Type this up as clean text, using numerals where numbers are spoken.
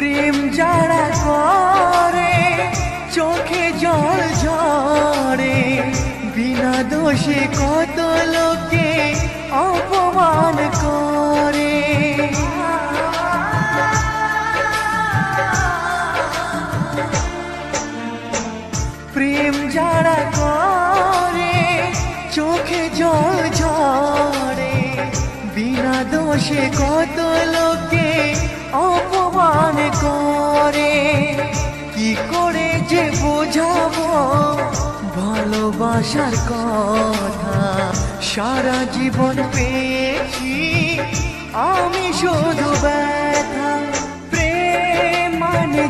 প্রেম যারা করে চোখে জল ঝরে, বিনা দোষে কত লোকে অপমান করে। প্রেম যারা করে চোখে জল ঝরে, বিনা দোষে কত লোকে অপমান করে। কি করে যে বোঝাবো ভালোবাসার কথা, সারা জীবন পেয়েছি আমি শুধু ব্যথা। প্রেম মানে